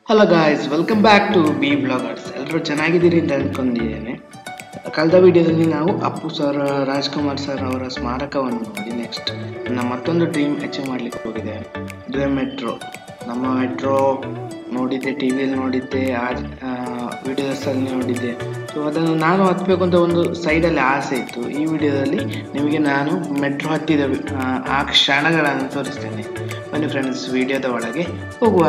Hello guys, welcome back to B bloggers. ಎಲ್ಲರೂ ಚೆನ್ನಾಗಿದ್ದೀರಿ ಅಂತ ಅಂದ್ಕೊಂಡಿದ್ದೇನೆ. ಕಳೆದ ವಿಡಿಯೋದಲ್ಲಿ ನಾವು ಅಪ್ಪು ಸರ್, ರಾಜ್ಕುಮಾರ್ ಸರ್ ಅವರ ಸ್ಮಾರಕವನ್ನು ನೋಡಿ ನೆಕ್ಸ್ಟ್ ನನ್ನ ಮತ್ತೊಂದು ಡ್ರೀಮ್ ಅಚೀವ್ ಮಾಡಲಿಕ್ಕೆ ಹೋಗಿದೆ. Dream metro. ನಮ್ಮ ಮೆಟ್ರೋ ನೋಡಿದ್ದೆ, ಟಿ ವಿಯಲ್ಲಿ ನೋಡಿದ್ದೆ, ವಿಡಿಯೋಸಲ್ಲಿ ನೋಡಿದ್ದೆ. ಸೊ ಅದನ್ನು ನಾನು ಹತ್ತಬೇಕು ಅಂತ ಒಂದು ಸೈಡಲ್ಲಿ ಆಸೆ ಇತ್ತು. ಈ ವಿಡಿಯೋದಲ್ಲಿ ನಿಮಗೆ ನಾನು ಮೆಟ್ರೋ ಹತ್ತಿದ ಆ ಕ್ಷಣಗಳನ್ನು ತೋರಿಸ್ತೇನೆ. ಬನ್ನಿ ಫ್ರೆಂಡ್ಸ್, ವಿಡಿಯೋದ ಒಳಗೆ ಹೋಗುವ.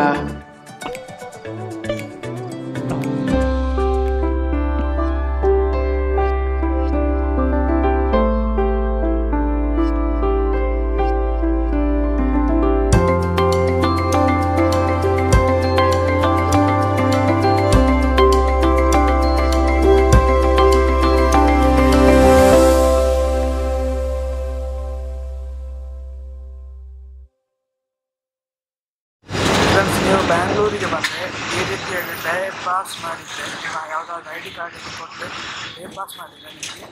ನೀವು ಬ್ಯಾಂಗ್ಳೂರಿಗೆ ಬಂದರೆ ಈ ರೀತಿಯಾಗಿ ಡೈರೆಕ್ಟ್ ಪಾಸ್ ಮಾಡಿದರೆ, ಯಾವುದಾದ್ರು ID ಕಾರ್ಡ್ ಕೊಟ್ಟರೆ ಡೈರೆಕ್ಟ್ ಪಾಸ್ ಮಾಡಿದರೆ ನಿಮಗೆ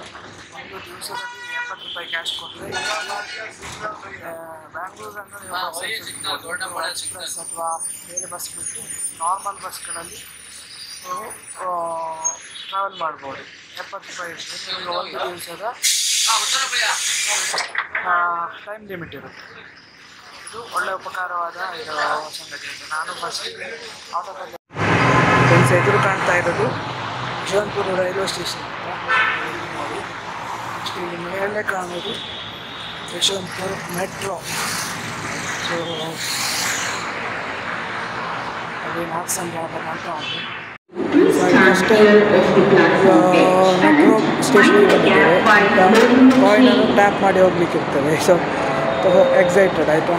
ಒಂದು ದಿವಸದಲ್ಲಿ 70 ರೂಪಾಯಿ ಕ್ಯಾಶ್ ಕೊಟ್ಟರೆ ಬ್ಯಾಂಗ್ಳೂರನ್ನು ನೀವು ಎಕ್ಸ್ಪ್ರೆಸ್ ಅಥವಾ ಬೇರೆ ಬಸ್ ಬಿಟ್ಟು ನಾರ್ಮಲ್ ಬಸ್ಗಳಲ್ಲಿ ನೀವು ಟ್ರಾವೆಲ್ ಮಾಡ್ಬೋದು. 70 ರೂಪಾಯಿ ಇರ್ತದೆ. ನಿಮಗೆ ಒಂದು ದಿವಸದ ಟೈಮ್ ಲಿಮಿಟ್ ಇರುತ್ತೆ. ಇದು ಒಳ್ಳೆಯ ಉಪಕಾರವಾದ ಸಂಗತಿ ಇದೆ. ನಾನು ಫಸ್ಟ್ ಆಟೋದಲ್ಲಿ ಫ್ರೆಂಡ್ಸ್ ಎದುರು ಕಾಣ್ತಾ ಇರೋದು ಯಶವಂತಪುರ ರೈಲ್ವೆ ಸ್ಟೇಷನ್ ಅಂತ ನೋಡಿ. ನೆಕ್ಸ್ಟ್ ಇಲ್ಲಿ ಮೇಲೆ ಕಾಣೋದು ಯಶವಂತಪುರ ಮೆಟ್ರೋ. ಸೊ ಅದೇ ನಾಲ್ಕು ಅಂತ ಅಷ್ಟೇ ಮೆಟ್ರೋ ಸ್ಟೇಷನ್ಗೆ ಬಂದಿದ್ದೇವೆ. ಕಾಯಿನನ್ನು ಟ್ಯಾಪ್ ಮಾಡಿ ಹೋಗ್ಲಿಕ್ಕೆ ಇರ್ತದೆ. ಸೊ ಎಕ್ಸೈಟೆಡ್ ಆಯಿತಾ.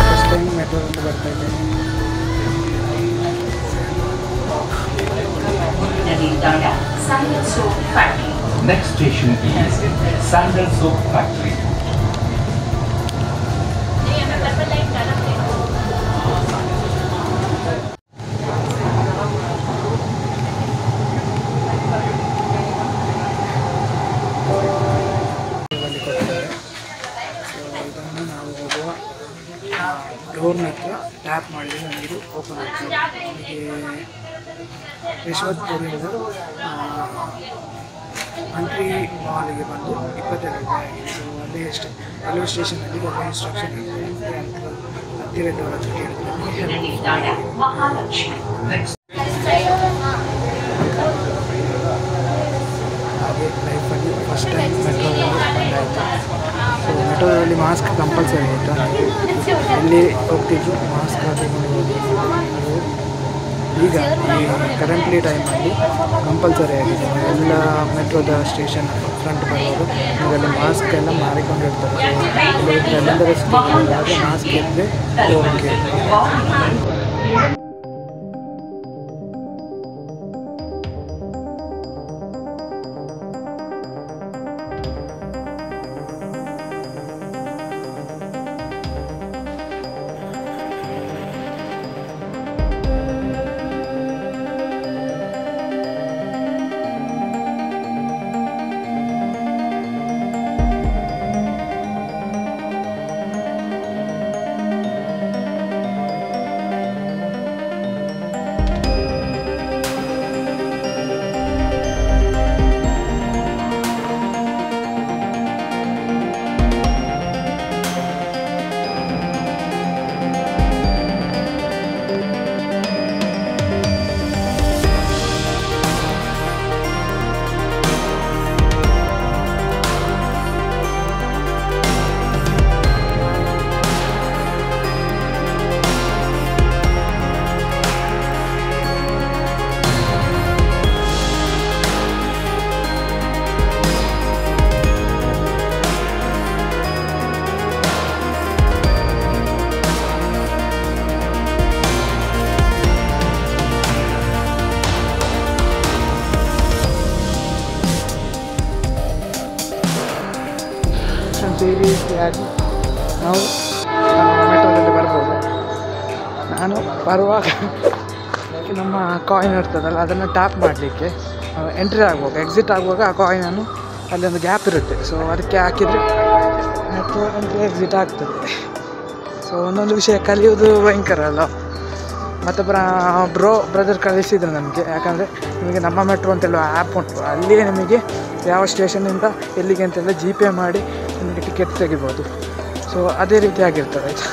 ಫಸ್ಟ್ ಟೈಮ್ ಮೆಟ್ರೋ ಅಂತ ಬರ್ತಾ ಇದ್ದೇನೆ. Next station is Sandal Soap Factory. ಇದನ್ನು ನಾವು ಹೋಗುವ ಡೋರ್ನ ಹತ್ರ ಟ್ಯಾಪ್ ಮಾಡಿದರೆ ನಮಗೆ ಓಪನ್ ಆಗ್ತದೆ. ನಮಗೆ ಯಶವಂತಪುರದಿಂದ ಮಂತ್ರಿ ಮಾಲಿಗೆ ಬಂದು 22 ರೂಪಾಯಿ ಆಗಿದೆ. ಸೊ ಅಲ್ಲೇ ಎಷ್ಟು ರೈಲ್ವೆ ಸ್ಟೇಷನಲ್ಲಿ ಒಳ್ಳೆ ಇನ್ಸ್ಟ್ರಕ್ಷನ್ ಇದೆ. ಹತ್ತಿರದವರ ಹತ್ರ ಕೇಳಿದ್ರೆ ಹಾಗೆ ಲೈಫಲ್ಲಿ ಫಸ್ಟ್ ಟೈಮ್ ಮೆಟ್ರೋದಲ್ಲಿ ಬಂದಾಯಿತು. ಸೊ ಮೆಟ್ರೋದಲ್ಲಿ ಮಾಸ್ಕ್ ಕಂಪಲ್ಸರಿ ಆಯಿತಾ. ಎಲ್ಲಿ ಹೋಗ್ತಿದ್ರು ಮಾಸ್ಕ್ ಹಾಕಿಕೊಂಡು ಹೋಗಿ. ಈಗ ಈ ಕರೆಂಟ್ಲಿ ಟೈಮಲ್ಲಿ ಕಂಪಲ್ಸರಿ ಆಗಿದೆ. ಎಲ್ಲ ಮೆಟ್ರೋದ ಸ್ಟೇಷನ್ ಫ್ರಂಟ್ ಬರೋದು ಇದರಲ್ಲಿ ಮಾಸ್ಕ್ ಎಲ್ಲ ಮಾರಿಕೊಂಡಿರ್ತಾರೆ. ಎಲ್ಲೆಂದರೆ ಹಾಗೆ ಮಾಸ್ಕ್ ಇದ್ದರೆ ಓಕೆ. ಈ ರೀತಿಯಾಗಿ ನಾವು ಮೆಟ್ರೋದಲ್ಲಿ ಬರ್ಬೋದು. ನಾನು ಬರುವಾಗ ನಮ್ಮ ಕಾಯಿನ್ ಇರ್ತದಲ್ಲ ಅದನ್ನು ಟ್ಯಾಪ್ ಮಾಡಲಿಕ್ಕೆ ಎಂಟ್ರಿ ಆಗುವಾಗ ಎಕ್ಸಿಟ್ ಆಗುವಾಗ ಆ ಕಾಯಿನನ್ನು ಅಲ್ಲಿ ಒಂದು ಗ್ಯಾಪ್ ಇರುತ್ತೆ. ಸೊ ಅದಕ್ಕೆ ಹಾಕಿದರೆ ಮೆಟ್ರೋ ಎಂಟ್ರಿ ಎಕ್ಸಿಟ್ ಆಗ್ತದೆ. ಸೊ ಒಂದೊಂದು ವಿಷಯ ಕಲಿಯೋದು ಭಯಂಕರ ಅಲ್ಲ. ಮತ್ತು ಬ್ರದರ್ ಕಳಿಸಿದ್ರು ನಮಗೆ, ಯಾಕಂದರೆ ನಿಮಗೆ ನಮ್ಮ ಮೆಟ್ರೋ ಅಂತೆಲ್ಲ ಆ್ಯಪ್ ಉಂಟು, ಅಲ್ಲಿಯೇ ನಿಮಗೆ ಯಾವ ಸ್ಟೇಷನಿಂದ ಎಲ್ಲಿಗೆ ಅಂತೆಲ್ಲ ಜಿ ಪೇ ಮಾಡಿ ನಿಮಗೆ ಟಿಕೆಟ್ ತೆಗಿಬೋದು. ಸೊ ಅದೇ ರೀತಿ ಆಗಿರ್ತದೆ ಆಯಿತಾ.